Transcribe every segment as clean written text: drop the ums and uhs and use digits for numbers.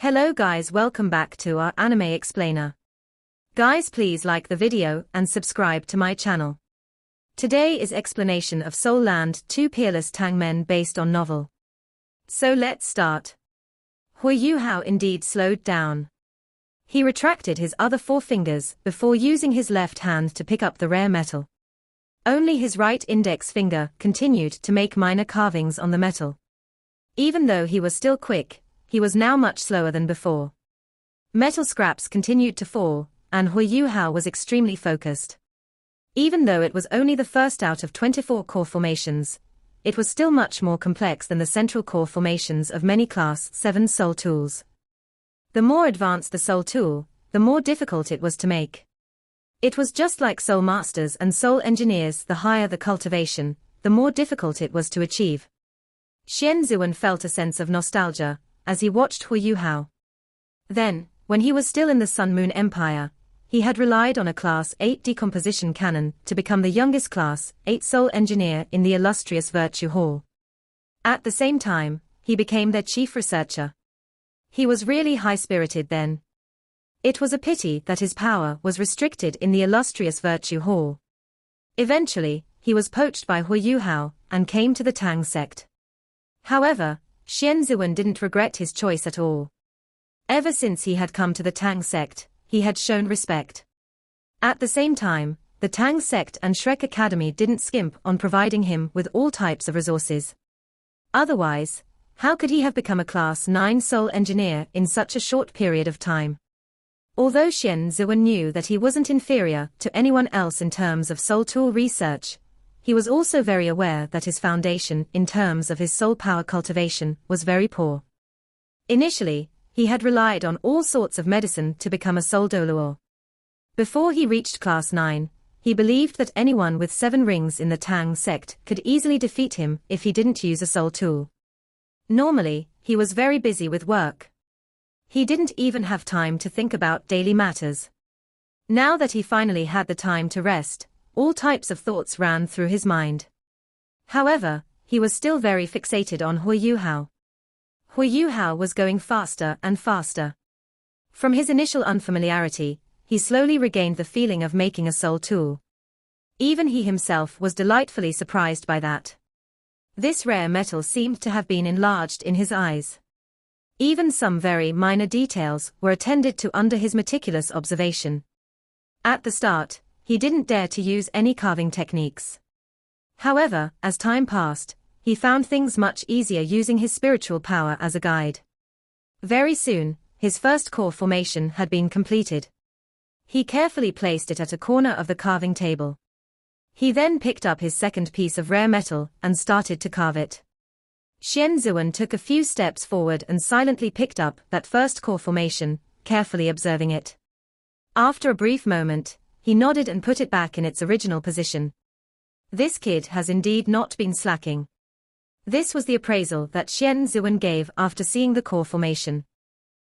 Hello guys, welcome back to our anime explainer. Guys, please like the video and subscribe to my channel. Today is explanation of Soul Land 2 Peerless Tang Men based on novel. So let's start. Huo Yuhao indeed slowed down. He retracted his other 4 fingers before using his left hand to pick up the rare metal. Only his right index finger continued to make minor carvings on the metal. Even though he was still quick, he was now much slower than before. Metal scraps continued to fall, and Huo Yuhao was extremely focused. Even though it was only the first out of 24 core formations, it was still much more complex than the central core formations of many Class 7 soul tools. The more advanced the soul tool, the more difficult it was to make. It was just like soul masters and soul engineers. The higher the cultivation, the more difficult it was to achieve. Xian Zuan felt a sense of nostalgia as he watched Huo Yuhao. Then, when he was still in the Sun Moon Empire, he had relied on a Class 8 decomposition cannon to become the youngest Class 8 soul engineer in the illustrious Virtue Hall. At the same time, he became their chief researcher. He was really high-spirited then. It was a pity that his power was restricted in the illustrious Virtue Hall. Eventually, he was poached by Huo Yuhao and came to the Tang sect. However, Xian Zuan didn't regret his choice at all. Ever since he had come to the Tang sect, he had shown respect. At the same time, the Tang sect and Shrek Academy didn't skimp on providing him with all types of resources. Otherwise, how could he have become a Class 9 soul engineer in such a short period of time? Although Xian Zuan knew that he wasn't inferior to anyone else in terms of soul tool research, he was also very aware that his foundation in terms of his soul power cultivation was very poor. Initially, he had relied on all sorts of medicine to become a soul doluo. Before he reached Class 9, he believed that anyone with 7 rings in the Tang sect could easily defeat him if he didn't use a soul tool. Normally, he was very busy with work. He didn't even have time to think about daily matters. Now that he finally had the time to rest, all types of thoughts ran through his mind. However, he was still very fixated on Huo Yuhao. Huo Yuhao was going faster and faster. From his initial unfamiliarity, he slowly regained the feeling of making a soul tool. Even he himself was delightfully surprised by that. This rare metal seemed to have been enlarged in his eyes. Even some very minor details were attended to under his meticulous observation. At the start, he didn't dare to use any carving techniques. However, as time passed, he found things much easier using his spiritual power as a guide. Very soon, his first core formation had been completed. He carefully placed it at a corner of the carving table. He then picked up his second piece of rare metal and started to carve it. Xian Zuan took a few steps forward and silently picked up that first core formation, carefully observing it. After a brief moment, he nodded and put it back in its original position. This kid has indeed not been slacking. This was the appraisal that Xian Zuan gave after seeing the core formation.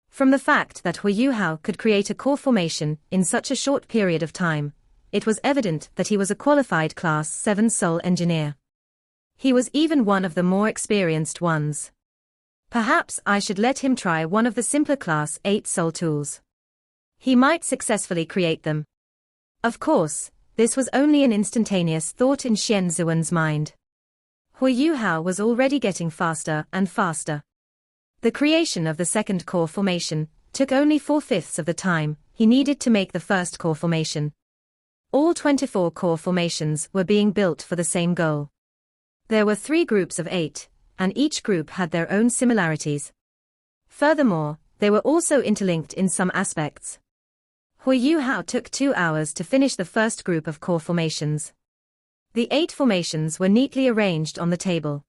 From the fact that Huo Yuhao could create a core formation in such a short period of time, it was evident that he was a qualified Class 7 soul engineer. He was even one of the more experienced ones. Perhaps I should let him try one of the simpler Class 8 soul tools. He might successfully create them. Of course, this was only an instantaneous thought in Xian Zuan's mind. Huo Yuhao was already getting faster and faster. The creation of the second core formation took only 4/5 of the time he needed to make the first core formation. All 24 core formations were being built for the same goal. There were 3 groups of 8, and each group had their own similarities. Furthermore, they were also interlinked in some aspects. Huo Yuhao took 2 hours to finish the first group of core formations. The 8 formations were neatly arranged on the table.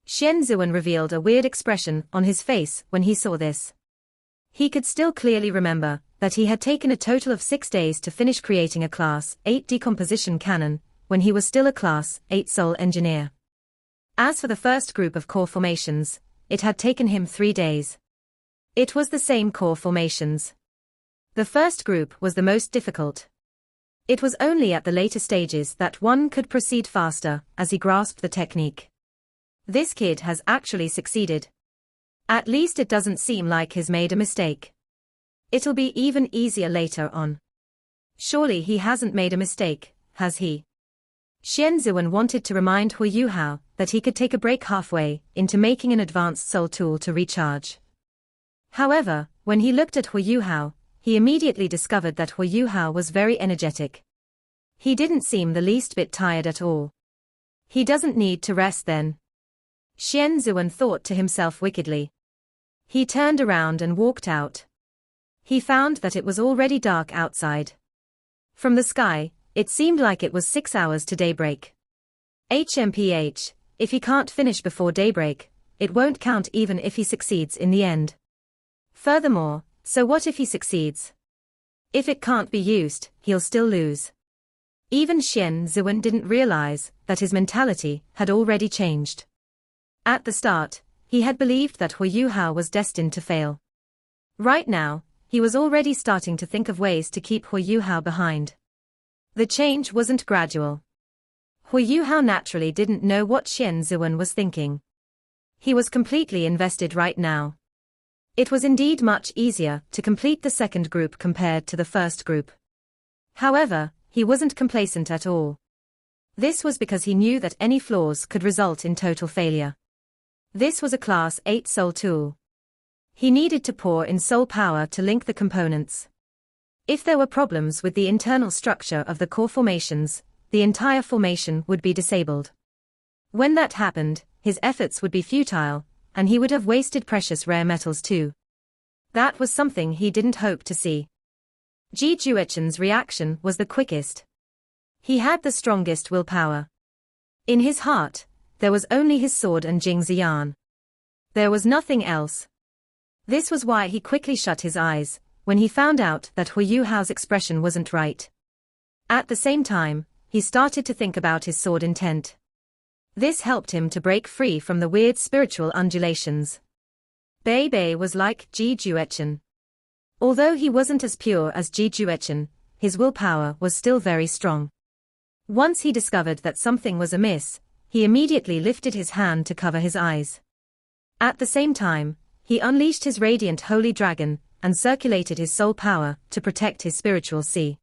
Xian Zuan revealed a weird expression on his face when he saw this. He could still clearly remember that he had taken a total of 6 days to finish creating a Class 8 decomposition cannon, when he was still a Class 8 soul engineer. As for the first group of core formations, it had taken him 3 days. It was the same core formations. The first group was the most difficult. It was only at the later stages that one could proceed faster as he grasped the technique. This kid has actually succeeded. At least it doesn't seem like he's made a mistake. It'll be even easier later on. Surely he hasn't made a mistake, has he? Xian Ziwen wanted to remind Huo Yuhao that he could take a break halfway into making an advanced soul tool to recharge. However, when he looked at Huo Yuhao, he immediately discovered that Huo Yuhao was very energetic. He didn't seem the least bit tired at all. He doesn't need to rest then. Xian Ziwen thought to himself wickedly. He turned around and walked out. He found that it was already dark outside. From the sky, it seemed like it was 6 hours to daybreak. HMPH, if he can't finish before daybreak, it won't count even if he succeeds in the end. Furthermore, so what if he succeeds? If it can't be used, he'll still lose. Even Xian Ziwen didn't realize that his mentality had already changed. At the start, he had believed that Huo Yuhao was destined to fail. Right now, he was already starting to think of ways to keep Huo Yuhao behind. The change wasn't gradual. Huo Yuhao naturally didn't know what Xian Ziwen was thinking. He was completely invested right now. It was indeed much easier to complete the second group compared to the first group. However, he wasn't complacent at all. This was because he knew that any flaws could result in total failure. This was a Class 8 soul tool. He needed to pour in soul power to link the components. If there were problems with the internal structure of the core formations, the entire formation would be disabled. When that happened, his efforts would be futile, and he would have wasted precious rare metals too. That was something he didn't hope to see. Ji Juechen's reaction was the quickest. He had the strongest willpower. In his heart, there was only his sword and Jing Ziyan. There was nothing else. This was why he quickly shut his eyes when he found out that Huo Yuhao's expression wasn't right. At the same time, he started to think about his sword intent. This helped him to break free from the weird spiritual undulations. Bei Bei was like Ji Juechen. Although he wasn't as pure as Ji Juechen, his willpower was still very strong. Once he discovered that something was amiss, he immediately lifted his hand to cover his eyes. At the same time, he unleashed his radiant holy dragon and circulated his soul power to protect his spiritual sea.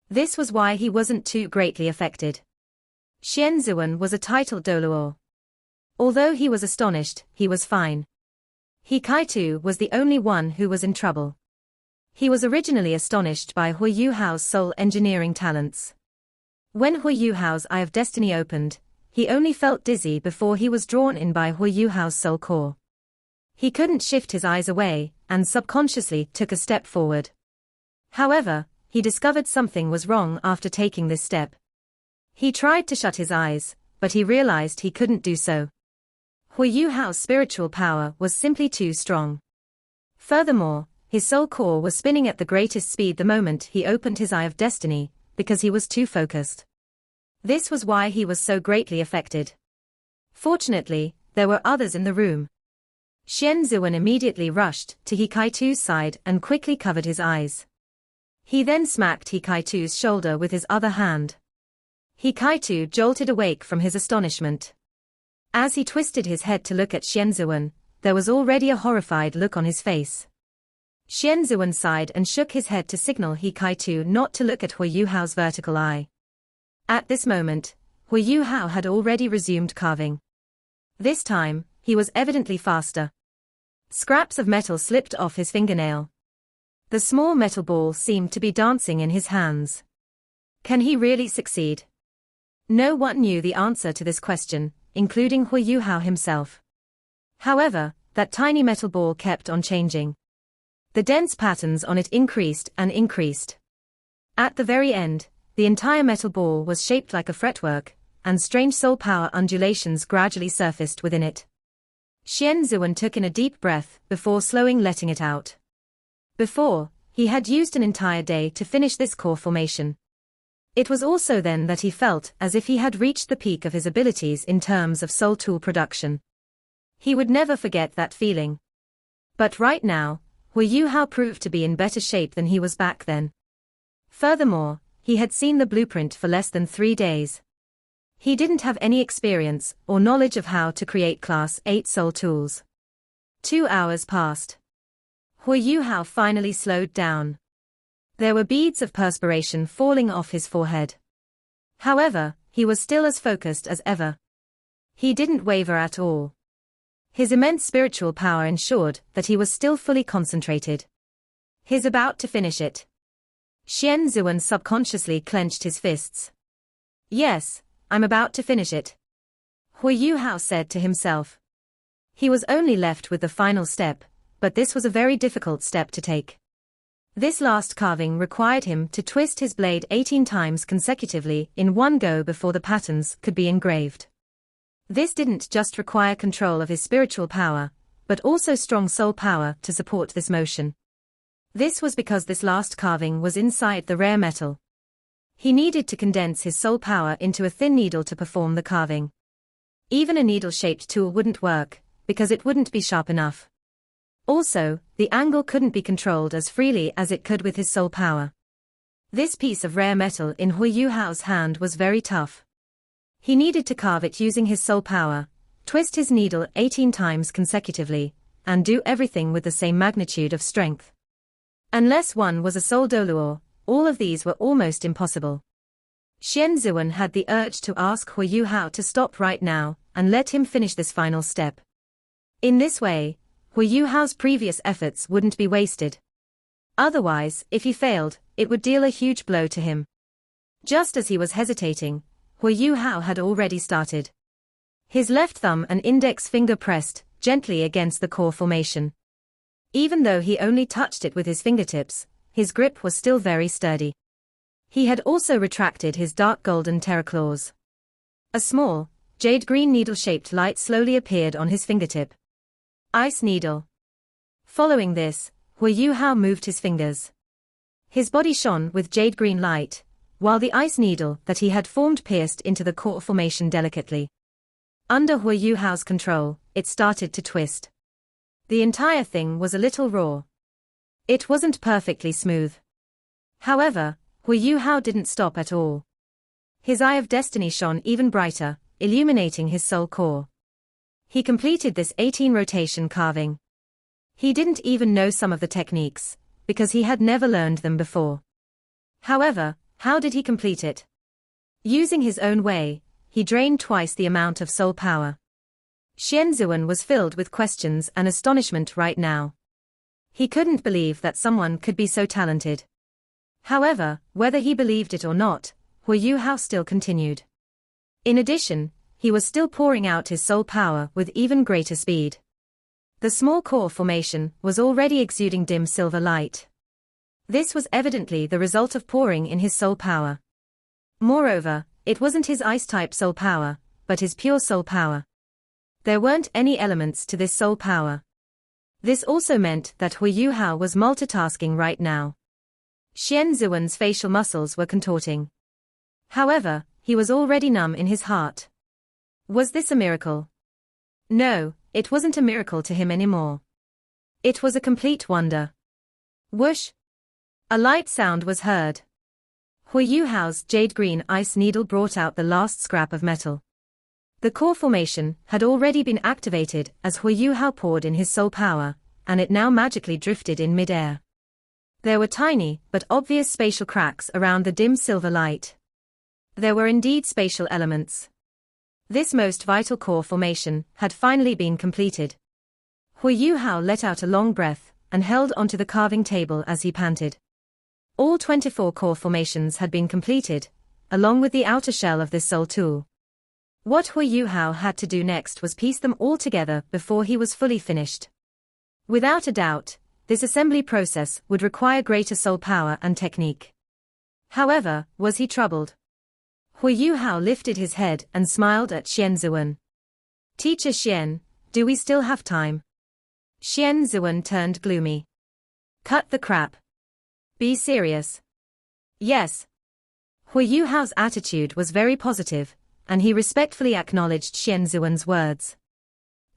This was why he wasn't too greatly affected. Xian Ziwen was a titled Doluo. Although he was astonished, he was fine. He Kaitu was the only one who was in trouble. He was originally astonished by Huo Yuhao's soul engineering talents. When Huo Yuhao's Eye of Destiny opened, he only felt dizzy before he was drawn in by Huo Yuhao's soul core. He couldn't shift his eyes away, and subconsciously took a step forward. However, he discovered something was wrong after taking this step. He tried to shut his eyes, but he realized he couldn't do so. Huo Yuhao's spiritual power was simply too strong. Furthermore, his soul core was spinning at the greatest speed the moment he opened his Eye of Destiny, because he was too focused. This was why he was so greatly affected. Fortunately, there were others in the room. Xian Ziwen immediately rushed to He Kaitu's side and quickly covered his eyes. He then smacked He Kaitu's shoulder with his other hand. He Kaitu jolted awake from his astonishment. As he twisted his head to look at Xian Ziwen, there was already a horrified look on his face. Xian Ziwen sighed and shook his head to signal He Kaitu not to look at Huo Yuhao's vertical eye. At this moment, Huo Yuhao had already resumed carving. This time, he was evidently faster. Scraps of metal slipped off his fingernail. The small metal ball seemed to be dancing in his hands. Can he really succeed? No one knew the answer to this question, including Huo Yuhao himself. However, that tiny metal ball kept on changing. The dense patterns on it increased and increased. At the very end, the entire metal ball was shaped like a fretwork, and strange soul power undulations gradually surfaced within it. Xian Ziwen took in a deep breath before slowing letting it out. Before, he had used an entire day to finish this core formation. It was also then that he felt as if he had reached the peak of his abilities in terms of soul tool production. He would never forget that feeling. But right now, Huo Yuhao proved to be in better shape than he was back then. Furthermore, he had seen the blueprint for less than 3 days. He didn't have any experience or knowledge of how to create Class 8 soul tools. 2 hours passed. Huo Yuhao finally slowed down. There were beads of perspiration falling off his forehead. However, he was still as focused as ever. He didn't waver at all. His immense spiritual power ensured that he was still fully concentrated. He's about to finish it. Xian Zuan subconsciously clenched his fists. Yes, I'm about to finish it, Huo Yuhao said to himself. He was only left with the final step, but this was a very difficult step to take. This last carving required him to twist his blade 18 times consecutively in one go before the patterns could be engraved. This didn't just require control of his spiritual power, but also strong soul power to support this motion. This was because this last carving was inside the rare metal. He needed to condense his soul power into a thin needle to perform the carving. Even a needle-shaped tool wouldn't work, because it wouldn't be sharp enough. Also, the angle couldn't be controlled as freely as it could with his soul power. This piece of rare metal in Huo Yuhao's hand was very tough. He needed to carve it using his soul power, twist his needle 18 times consecutively, and do everything with the same magnitude of strength. Unless one was a soul doluo, all of these were almost impossible. Xian Zuan had the urge to ask Huo Yuhao to stop right now and let him finish this final step. In this way, Huo Yuhao's previous efforts wouldn't be wasted. Otherwise, if he failed, it would deal a huge blow to him. Just as he was hesitating, Huo Yuhao had already started. His left thumb and index finger pressed gently against the core formation. Even though he only touched it with his fingertips, his grip was still very sturdy. He had also retracted his dark golden terror claws. A small, jade-green needle-shaped light slowly appeared on his fingertip. Ice needle. Following this, Huo Yuhao moved his fingers. His body shone with jade-green light, while the ice needle that he had formed pierced into the core formation delicately. Under Huo Yuhao's control, it started to twist. The entire thing was a little raw. It wasn't perfectly smooth. However, Huo Yuhao didn't stop at all. His eye of destiny shone even brighter, illuminating his soul core. He completed this 18-rotation carving. He didn't even know some of the techniques, because he had never learned them before. However, how did he complete it? Using his own way, he drained twice the amount of soul power. Xian Zuan was filled with questions and astonishment right now. He couldn't believe that someone could be so talented. However, whether he believed it or not, Huo Yuhao still continued. In addition, he was still pouring out his soul power with even greater speed. The small core formation was already exuding dim silver light. This was evidently the result of pouring in his soul power. Moreover, it wasn't his ice-type soul power, but his pure soul power. There weren't any elements to this soul power. This also meant that Huo Yuhao was multitasking right now. Xian Zuan's facial muscles were contorting. However, he was already numb in his heart. Was this a miracle? No, it wasn't a miracle to him anymore. It was a complete wonder. Whoosh! A light sound was heard. Huo Yuhao's jade-green ice needle brought out the last scrap of metal. The core formation had already been activated as Huo Yuhao poured in his soul power, and it now magically drifted in mid-air. There were tiny but obvious spatial cracks around the dim silver light. There were indeed spatial elements. This most vital core formation had finally been completed. Huo Yuhao let out a long breath and held onto the carving table as he panted. All 24 core formations had been completed, along with the outer shell of this soul tool. What Huo Yuhao had to do next was piece them all together before he was fully finished. Without a doubt, this assembly process would require greater soul power and technique. However, was he troubled? Huo Yuhao lifted his head and smiled at Xian Zuan. Teacher Xian, do we still have time? Xian Zuan turned gloomy. Cut the crap. Be serious. Yes. Huo Yuhao's attitude was very positive, and he respectfully acknowledged Xian Zuan's words.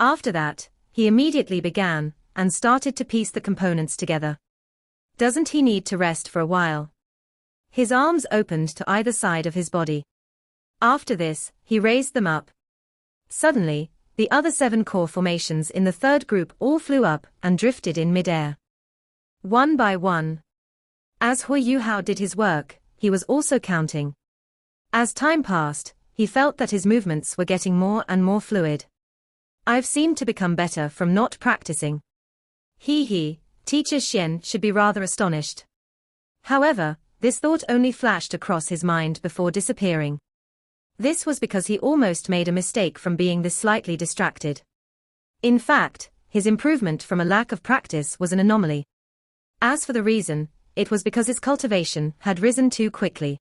After that, he immediately began, and started to piece the components together. Doesn't he need to rest for a while? His arms opened to either side of his body. After this, he raised them up. Suddenly, The other 7 core formations in the third group all flew up and drifted in mid-air. One by one. As Huo Yuhao did his work, he was also counting. As time passed, he felt that his movements were getting more and more fluid. I've seemed to become better from not practicing. Teacher Xian should be rather astonished. However, this thought only flashed across his mind before disappearing. This was because he almost made a mistake from being this slightly distracted. In fact, his improvement from a lack of practice was an anomaly. As for the reason, it was because his cultivation had risen too quickly.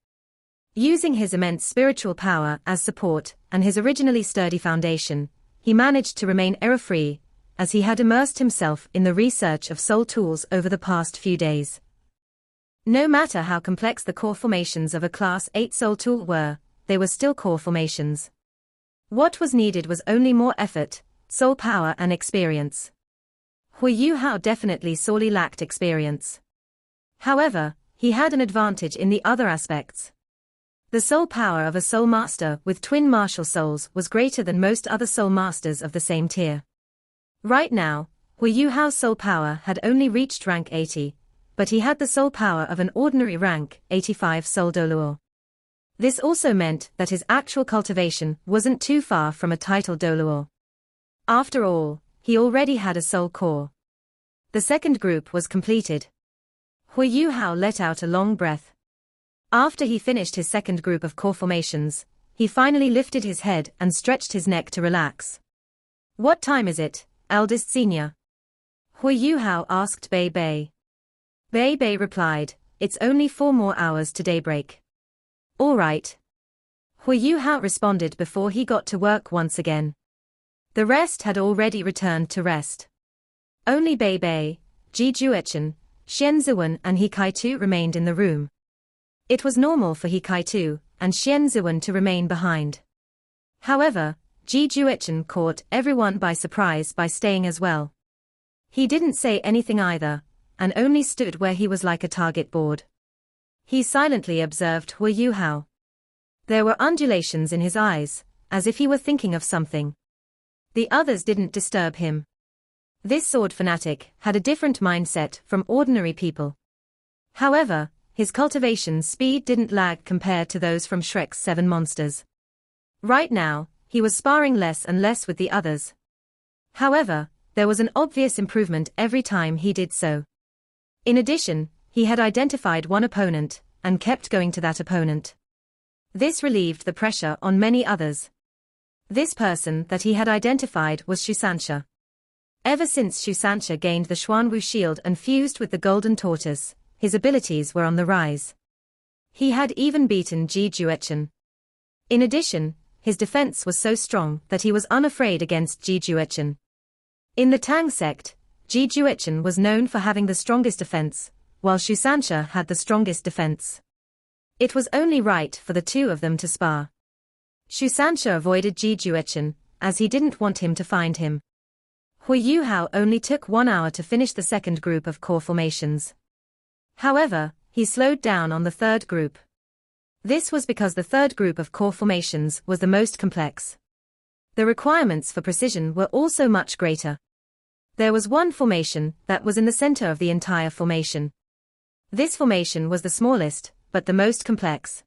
Using his immense spiritual power as support and his originally sturdy foundation, he managed to remain error-free, as he had immersed himself in the research of soul tools over the past few days. No matter how complex the core formations of a Class 8 soul tool were, they were still core formations. What was needed was only more effort, soul power and experience. Huo Yuhao definitely sorely lacked experience. However, he had an advantage in the other aspects. The soul power of a soul master with twin martial souls was greater than most other soul masters of the same tier. Right now, Huo Yuhao's soul power had only reached rank 80, but he had the soul power of an ordinary rank 85 soul doluo. This also meant that his actual cultivation wasn't too far from a title doluo. After all, he already had a soul core. The second group was completed. Huo Yuhao let out a long breath. After he finished his second group of core formations, he finally lifted his head and stretched his neck to relax. What time is it, eldest senior? Huo Yuhao asked Bei Bei. Bei Bei replied, it's only 4 more hours to daybreak. All right. Huo Yuhao responded before he got to work once again. The rest had already returned to rest. Only Bei Bei, Ji Juechen, Xian Ziwen and He Kai-tu remained in the room. It was normal for He Kai-tu and Xian Ziwen to remain behind. However, Ji Juechen caught everyone by surprise by staying as well. He didn't say anything either, and only stood where he was like a target board. He silently observed Huo Yuhao. There were undulations in his eyes, as if he were thinking of something. The others didn't disturb him. This sword fanatic had a different mindset from ordinary people. However, his cultivation speed didn't lag compared to those from Shrek's 7 monsters. Right now, he was sparring less and less with the others. However, there was an obvious improvement every time he did so. In addition, he had identified one opponent, and kept going to that opponent. This relieved the pressure on many others. This person that he had identified was Shusansha. Ever since Shusansha gained the Xuanwu shield and fused with the golden tortoise, his abilities were on the rise. He had even beaten Ji Juechen. In addition, his defense was so strong that he was unafraid against Ji Juechen. In the Tang sect, Ji Juechen was known for having the strongest defense, while Shusansha had the strongest defense. It was only right for the two of them to spar. Shusansha avoided Ji Juechen, as he didn't want him to find him. Huo Yuhao only took 1 hour to finish the second group of core formations. However, he slowed down on the third group. This was because the third group of core formations was the most complex. The requirements for precision were also much greater. There was one formation that was in the center of the entire formation. This formation was the smallest, but the most complex.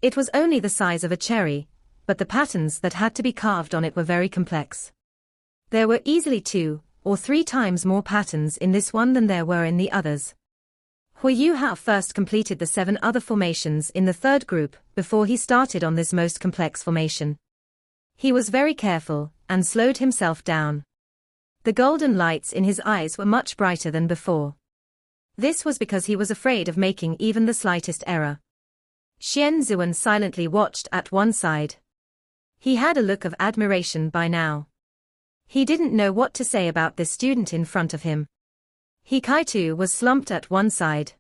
It was only the size of a cherry, but the patterns that had to be carved on it were very complex. There were easily 2 or 3 times more patterns in this one than there were in the others. Huo Yuhao first completed the 7 other formations in the third group before he started on this most complex formation. He was very careful and slowed himself down. The golden lights in his eyes were much brighter than before. This was because he was afraid of making even the slightest error. Xian Ziwen silently watched at one side. He had a look of admiration by now. He didn't know what to say about this student in front of him. He Kai-tu was slumped at one side.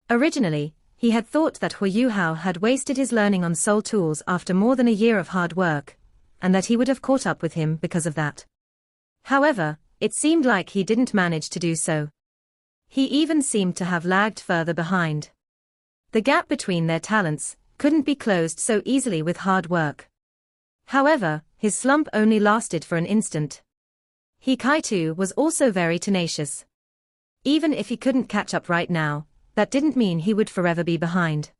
Originally, he had thought that Huo Yuhao had wasted his learning on soul tools after more than a year of hard work, and that he would have caught up with him because of that. However, it seemed like he didn't manage to do so. He even seemed to have lagged further behind. The gap between their talents couldn't be closed so easily with hard work. However, his slump only lasted for an instant. He Kaitu was also very tenacious. Even if he couldn't catch up right now, that didn't mean he would forever be behind.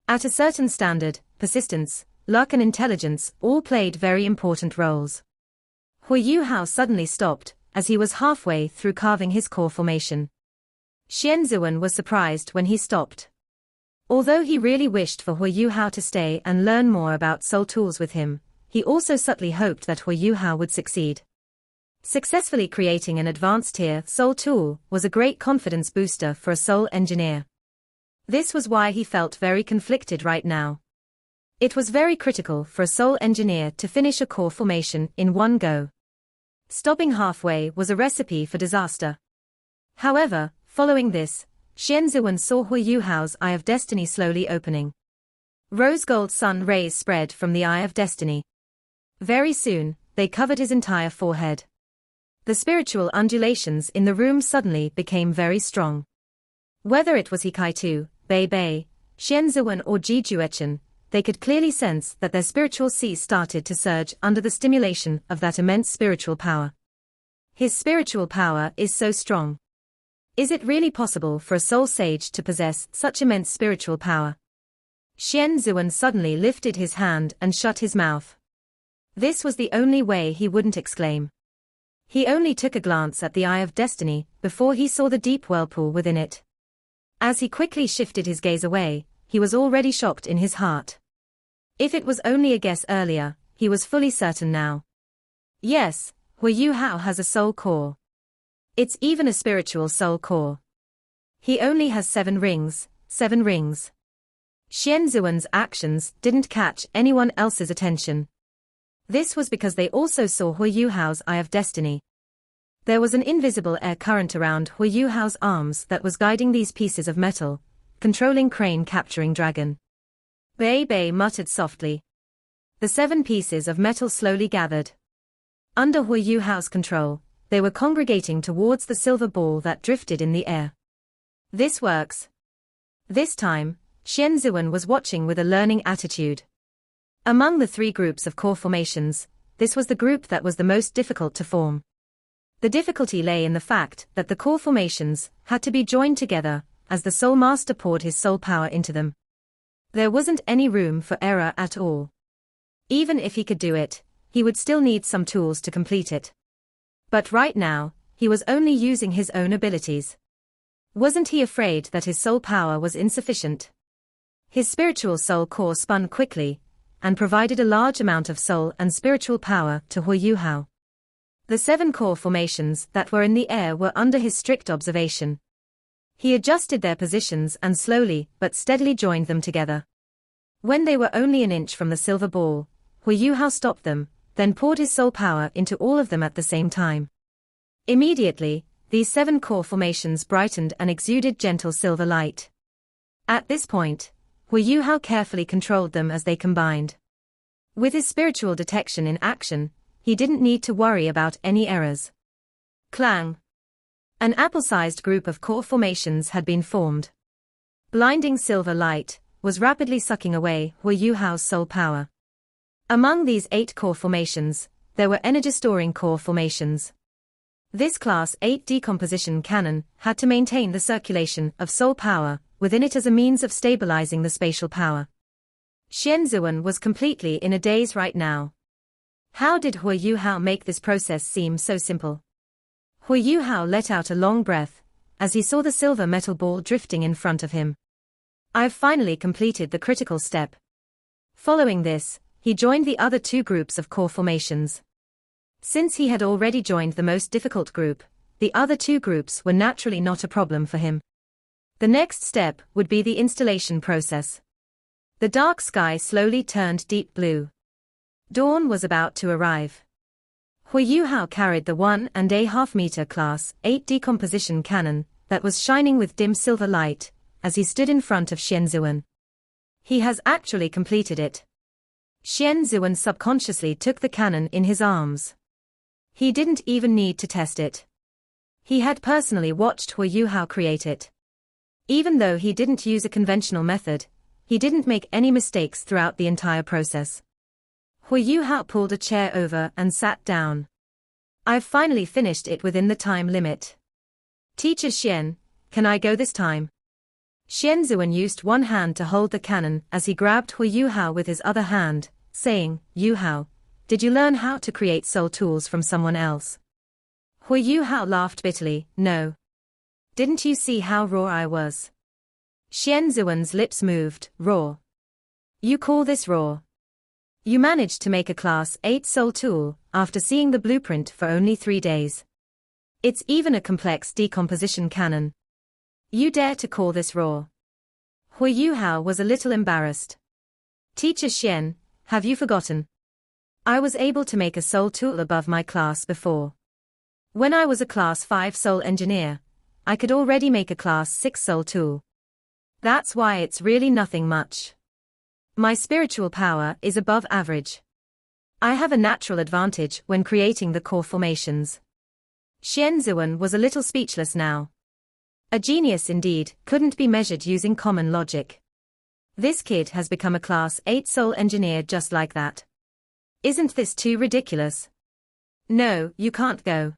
At a certain standard, persistence, luck and intelligence all played very important roles. Huo Yuhao suddenly stopped, as he was halfway through carving his core formation. Xianzuan was surprised when he stopped. Although he really wished for Huo Yuhao to stay and learn more about soul tools with him, he also subtly hoped that Huo Yuhao would succeed. Successfully creating an advanced tier soul tool was a great confidence booster for a soul engineer. This was why he felt very conflicted right now. It was very critical for a soul engineer to finish a core formation in one go. Stopping halfway was a recipe for disaster. However, following this, Xianzuan saw Huo Yuhao's Eye of Destiny slowly opening. Rose gold sun rays spread from the Eye of Destiny. Very soon, they covered his entire forehead. The spiritual undulations in the room suddenly became very strong. Whether it was Hikaitu, Bei Bei, Xianzuan or Ji Juechen, they could clearly sense that their spiritual sea started to surge under the stimulation of that immense spiritual power. His spiritual power is so strong. Is it really possible for a soul sage to possess such immense spiritual power? Xianzuan suddenly lifted his hand and shut his mouth. This was the only way he wouldn't exclaim. He only took a glance at the Eye of Destiny before he saw the deep whirlpool within it. As he quickly shifted his gaze away, he was already shocked in his heart. If it was only a guess earlier, he was fully certain now. Yes, Huo Yuhao has a soul core. It's even a spiritual soul core. He only has 7 rings, 7 rings. Xianzuan's actions didn't catch anyone else's attention. This was because they also saw Huo Yuhao's Eye of Destiny. There was an invisible air current around Huo Yuhao's arms that was guiding these pieces of metal, controlling crane capturing dragon. Bei Bei muttered softly. The 7 pieces of metal slowly gathered. Under Huo Yuhao's control, they were congregating towards the silver ball that drifted in the air. This works. This time, Xianzuan was watching with a learning attitude. Among the 3 groups of core formations, this was the group that was the most difficult to form. The difficulty lay in the fact that the core formations had to be joined together as the Soul Master poured his soul power into them. There wasn't any room for error at all. Even if he could do it, he would still need some tools to complete it. But right now, he was only using his own abilities. Wasn't he afraid that his soul power was insufficient? His spiritual soul core spun quickly, and provided a large amount of soul and spiritual power to Huo Yuhao. The 7 core formations that were in the air were under his strict observation. He adjusted their positions and slowly but steadily joined them together. When they were only an inch from the silver ball, Huo Yuhao stopped them, then poured his soul power into all of them at the same time. Immediately, these 7 core formations brightened and exuded gentle silver light. At this point, Huo Yuhao carefully controlled them as they combined. With his spiritual detection in action, he didn't need to worry about any errors. Clang! An apple-sized group of core formations had been formed. Blinding silver light was rapidly sucking away Huo Yuhao's soul power. Among these 8 core formations, there were energy-storing core formations. This Class 8 decomposition cannon had to maintain the circulation of soul power within it as a means of stabilizing the spatial power. Xianzuan was completely in a daze right now. How did Huo Yuhao make this process seem so simple? Huo Yuhao let out a long breath as he saw the silver metal ball drifting in front of him. I've finally completed the critical step. Following this, he joined the other 2 groups of core formations. Since he had already joined the most difficult group, the other 2 groups were naturally not a problem for him. The next step would be the installation process. The dark sky slowly turned deep blue. Dawn was about to arrive. Huo Yuhao carried the 1.5 meter Class 8 decomposition cannon that was shining with dim silver light as he stood in front of Xianzuan. He has actually completed it. Xianzuan subconsciously took the cannon in his arms. He didn't even need to test it. He had personally watched Huo Yuhao create it. Even though he didn't use a conventional method, he didn't make any mistakes throughout the entire process. Huo Yuhao pulled a chair over and sat down. I've finally finished it within the time limit. Teacher Xian, can I go this time? Xian Zuan used one hand to hold the cannon as he grabbed Huo Yuhao with his other hand, saying, Yuhao, did you learn how to create soul tools from someone else? Huo Yuhao laughed bitterly, no. Didn't you see how raw I was? Xian Zuan's lips moved, raw. You call this raw? You managed to make a Class 8 soul tool, after seeing the blueprint for only 3 days. It's even a complex decomposition cannon. You dare to call this raw? Huo Yuhao was a little embarrassed. Teacher Xian, have you forgotten? I was able to make a soul tool above my class before. When I was a Class 5 soul engineer, I could already make a Class 6 soul tool. That's why it's really nothing much. My spiritual power is above average. I have a natural advantage when creating the core formations. Xian Zuan was a little speechless now. A genius indeed couldn't be measured using common logic. This kid has become a Class 8 soul engineer just like that. Isn't this too ridiculous? No, you can't go.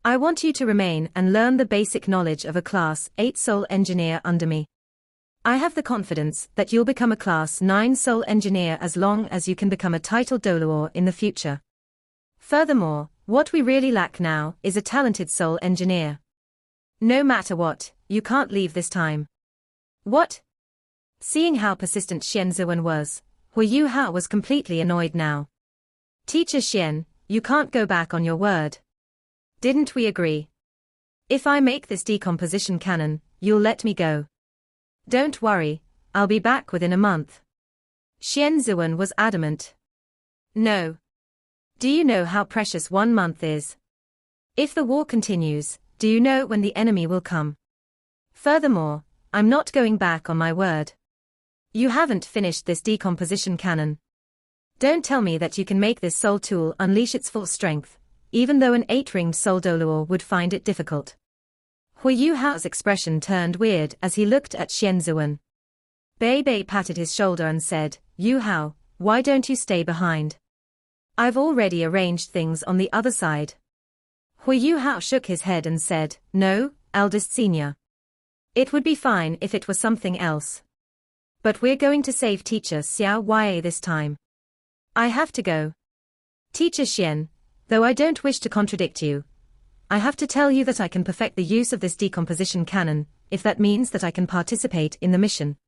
I want you to remain and learn the basic knowledge of a Class 8 soul engineer under me. I have the confidence that you'll become a Class 9 soul engineer as long as you can become a titled Doluor in the future. Furthermore, what we really lack now is a talented soul engineer. No matter what, you can't leave this time. What? Seeing how persistent Xian Zuan was, Huo Yuhao was completely annoyed now. Teacher Xian, you can't go back on your word. Didn't we agree? If I make this decomposition cannon, you'll let me go. Don't worry, I'll be back within a month. Xian Zuan was adamant. No. Do you know how precious 1 month is? If the war continues, do you know when the enemy will come? Furthermore, I'm not going back on my word. You haven't finished this decomposition cannon. Don't tell me that you can make this soul tool unleash its full strength, even though an 8-ringed soul Doluor would find it difficult. Huo Yuhao's expression turned weird as he looked at Xian Zuan. Bei Bei patted his shoulder and said, Yuhao, why don't you stay behind? I've already arranged things on the other side. Huo Yuhao shook his head and said, no, eldest senior. It would be fine if it was something else. But we're going to save Teacher Xiao Yue this time. I have to go. Teacher Xian, though I don't wish to contradict you, I have to tell you that I can perfect the use of this decomposition cannon, if that means that I can participate in the mission.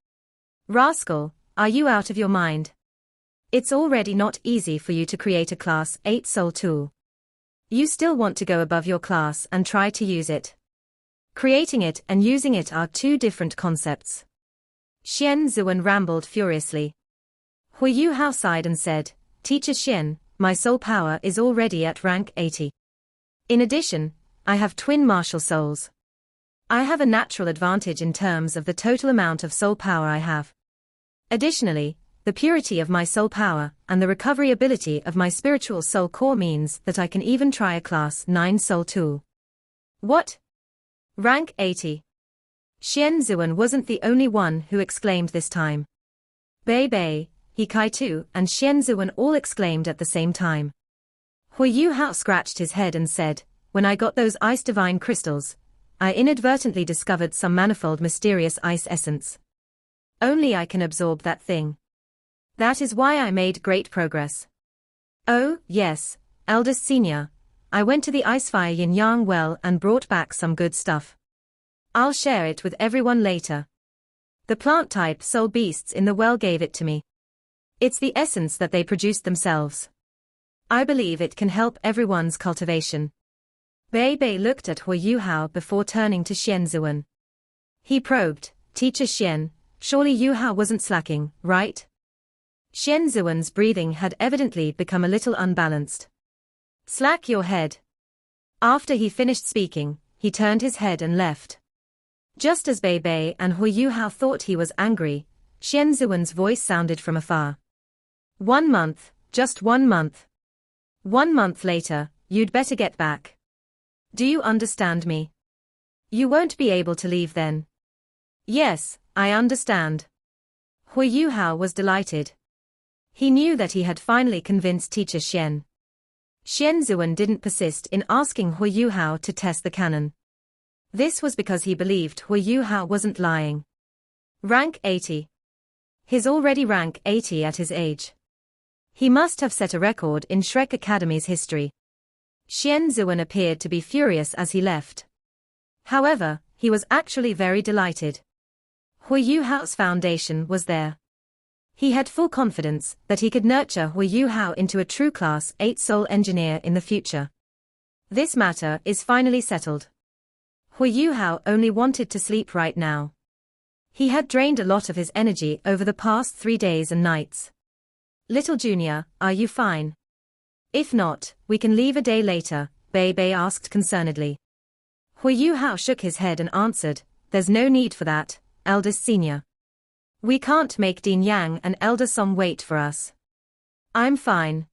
Rascal, are you out of your mind? It's already not easy for you to create a Class 8 soul tool. You still want to go above your class and try to use it. Creating it and using it are two different concepts. Xian Zuan rambled furiously. Huo Yuhao sighed and said, Teacher Xian, my soul power is already at rank 80. In addition, I have twin martial souls. I have a natural advantage in terms of the total amount of soul power I have. Additionally, the purity of my soul power and the recovery ability of my spiritual soul core means that I can even try a Class 9 soul tool. What? Rank 80. Xian Zuan wasn't the only one who exclaimed this time. Bei Bei, He Kai Tu, and Xian Zuan all exclaimed at the same time. Huo Yuhao scratched his head and said, when I got those ice divine crystals, I inadvertently discovered some manifold mysterious ice essence. Only I can absorb that thing. That is why I made great progress. Oh, yes, eldest senior, I went to the Icefire Yin Yang well and brought back some good stuff. I'll share it with everyone later. The plant-type soul beasts in the well gave it to me. It's the essence that they produced themselves. I believe it can help everyone's cultivation. Bei Bei looked at Huo Yuhao before turning to Xian Zuan. He probed, Teacher Xian, surely Yuhao wasn't slacking, right? Xian Zuan's breathing had evidently become a little unbalanced. Slack your head. After he finished speaking, he turned his head and left. Just as Bei Bei and Huo Yuhao thought he was angry, Xian Zuan's voice sounded from afar. 1 month, just 1 month. 1 month later, you'd better get back. Do you understand me? You won't be able to leave then. Yes, I understand. Huo Yuhao was delighted. He knew that he had finally convinced teacher Xian. Xian Zuan didn't persist in asking Huo Yuhao to test the cannon. This was because he believed Huo Yuhao wasn't lying. Rank 80. His already rank 80 at his age. He must have set a record in Shrek Academy's history. Xian Zuan appeared to be furious as he left. However, he was actually very delighted. Huo Yuhao's foundation was there. He had full confidence that he could nurture Huo Yuhao into a true Class 8 soul engineer in the future. This matter is finally settled. Huo Yuhao only wanted to sleep right now. He had drained a lot of his energy over the past 3 days and nights. Little Junior, are you fine? If not, we can leave a day later, Bei Bei asked concernedly. Huo Yuhao shook his head and answered, there's no need for that, eldest senior. We can't make Dean Yang and Elder Song wait for us. I'm fine.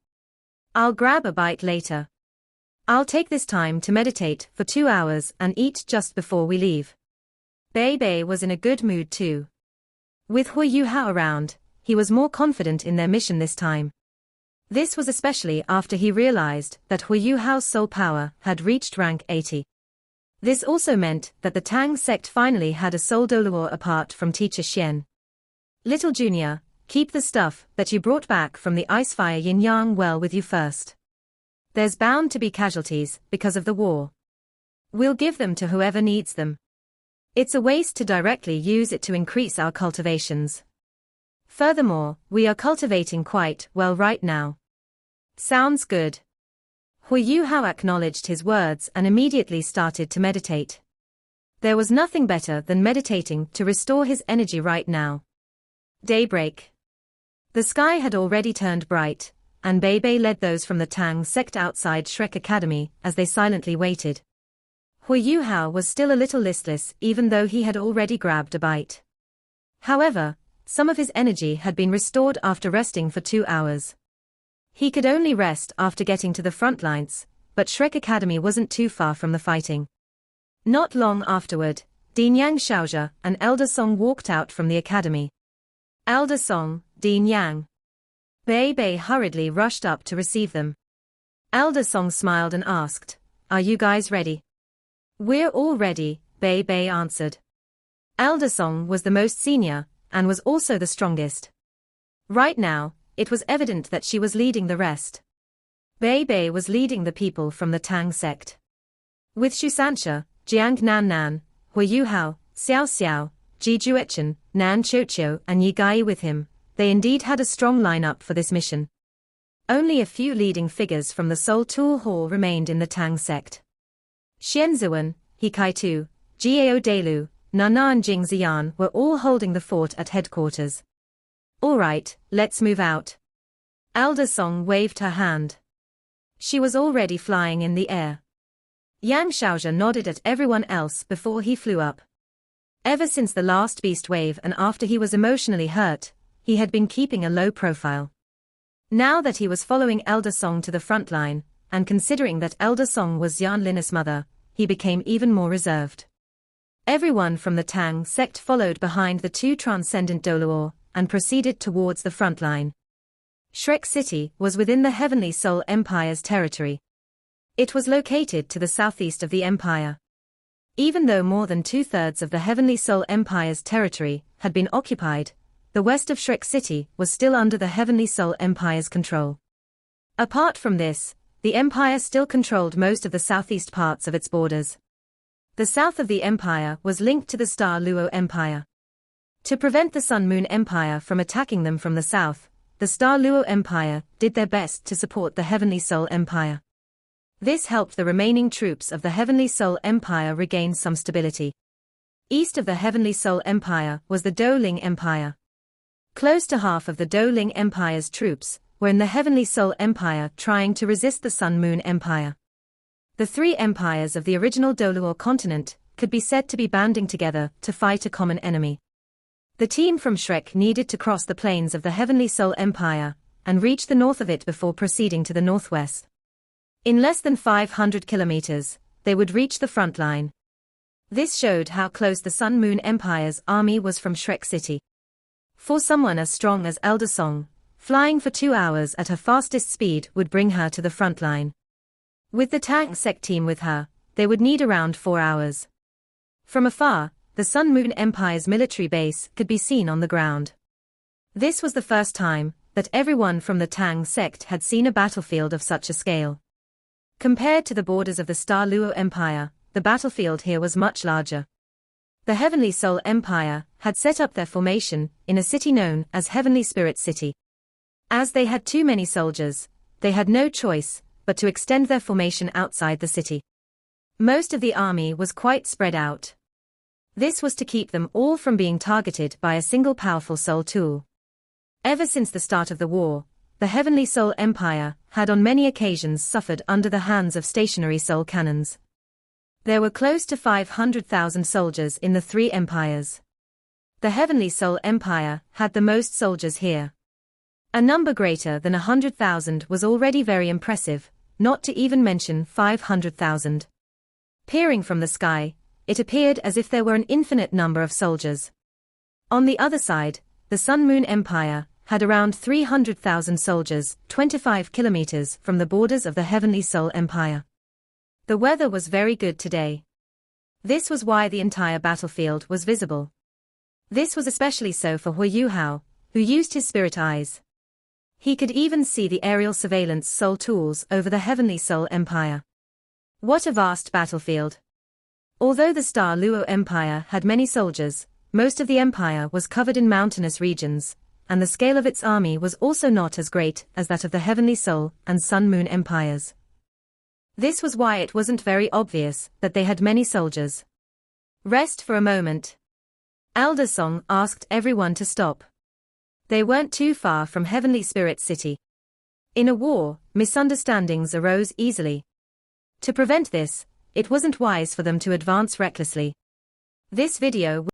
I'll grab a bite later. I'll take this time to meditate for 2 hours and eat just before we leave. Bei Bei was in a good mood too. With Huo Yuhao around, he was more confident in their mission this time. This was especially after he realized that Huo Yuhao's soul power had reached rank 80. This also meant that the Tang sect finally had a soul Doluo apart from teacher Xian. Little Junior, keep the stuff that you brought back from the Icefire Yin-Yang well with you first. There's bound to be casualties because of the war. We'll give them to whoever needs them. It's a waste to directly use it to increase our cultivations. Furthermore, we are cultivating quite well right now. Sounds good. Huo Yuhao acknowledged his words and immediately started to meditate. There was nothing better than meditating to restore his energy right now. Daybreak. The sky had already turned bright, and Bei Bei led those from the Tang sect outside Shrek Academy as they silently waited. Huo Yuhao was still a little listless even though he had already grabbed a bite. However, some of his energy had been restored after resting for 2 hours. He could only rest after getting to the front lines, but Shrek Academy wasn't too far from the fighting. Not long afterward, Dean Yang Xiaozhe and Elder Song walked out from the academy. Elder Song, Dean Yang. Bei Bei hurriedly rushed up to receive them. Elder Song smiled and asked, "Are you guys ready?" "We're all ready," Bei Bei answered. Elder Song was the most senior, and was also the strongest. Right now, it was evident that she was leading the rest. Bei Bei was leading the people from the Tang sect. With Shu Sanxia, Jiang Nan Nan, Huo Yuhao, Xiao Xiao, Ji Juechen, Nan Qiuqiu and Yi Gai with him, they indeed had a strong lineup for this mission. Only a few leading figures from the Soul Tool Hall remained in the Tang sect. Xian Zuan, He Kai-tu, Jiao Delu, Nana and Jing Ziyan were all holding the fort at headquarters. Alright, let's move out. Elder Song waved her hand. She was already flying in the air. Yang Xiaozhe nodded at everyone else before he flew up. Ever since the last beast wave and after he was emotionally hurt, he had been keeping a low profile. Now that he was following Elder Song to the front line, and considering that Elder Song was Yan Linus' mother, he became even more reserved. Everyone from the Tang sect followed behind the 2 transcendent Doluo, and proceeded towards the front line. Shrek City was within the Heavenly Soul Empire's territory. It was located to the southeast of the Empire. Even though more than 2/3 of the Heavenly Soul Empire's territory had been occupied, the west of Shrek City was still under the Heavenly Soul Empire's control. Apart from this, the Empire still controlled most of the southeast parts of its borders. The south of the Empire was linked to the Star Luo Empire. To prevent the Sun Moon Empire from attacking them from the south, the Star Luo Empire did their best to support the Heavenly Soul Empire. This helped the remaining troops of the Heavenly Soul Empire regain some stability. East of the Heavenly Soul Empire was the Douling Empire. Close to half of the Douling Empire's troops were in the Heavenly Soul Empire trying to resist the Sun Moon Empire. The 3 empires of the original Doluo continent could be said to be banding together to fight a common enemy. The team from Shrek needed to cross the plains of the Heavenly Soul Empire and reach the north of it before proceeding to the northwest. In less than 500 kilometers, they would reach the front line. This showed how close the Sun Moon Empire's army was from Shrek City. For someone as strong as Elder Song, Flying for 2 hours at her fastest speed would bring her to the front line. With the tank sec team with her, they would need around 4 hours. From afar, the Sun Moon Empire's military base could be seen on the ground. This was the first time that everyone from the Tang sect had seen a battlefield of such a scale. Compared to the borders of the Star Luo Empire, the battlefield here was much larger. The Heavenly Soul Empire had set up their formation in a city known as Heavenly Spirit City. As they had too many soldiers, they had no choice but to extend their formation outside the city. Most of the army was quite spread out. This was to keep them all from being targeted by a single powerful soul tool. Ever since the start of the war, the Heavenly Soul Empire had on many occasions suffered under the hands of stationary soul cannons. There were close to 500,000 soldiers in the three empires. The Heavenly Soul Empire had the most soldiers here. A number greater than 100,000 was already very impressive, not to even mention 500,000. Peering from the sky, it appeared as if there were an infinite number of soldiers. On the other side, the Sun Moon Empire had around 300,000 soldiers 25 kilometers from the borders of the Heavenly Soul Empire. The weather was very good today. This was why the entire battlefield was visible. This was especially so for Huo Yuhao, who used his spirit eyes. He could even see the aerial surveillance soul tools over the Heavenly Soul Empire. What a vast battlefield! Although the Star Luo Empire had many soldiers, most of the empire was covered in mountainous regions, and the scale of its army was also not as great as that of the Heavenly Soul and Sun Moon Empires. This was why it wasn't very obvious that they had many soldiers. Rest for a moment. Elder Song asked everyone to stop. They weren't too far from Heavenly Spirit City. In a war, misunderstandings arose easily. To prevent this, it wasn't wise for them to advance recklessly. This video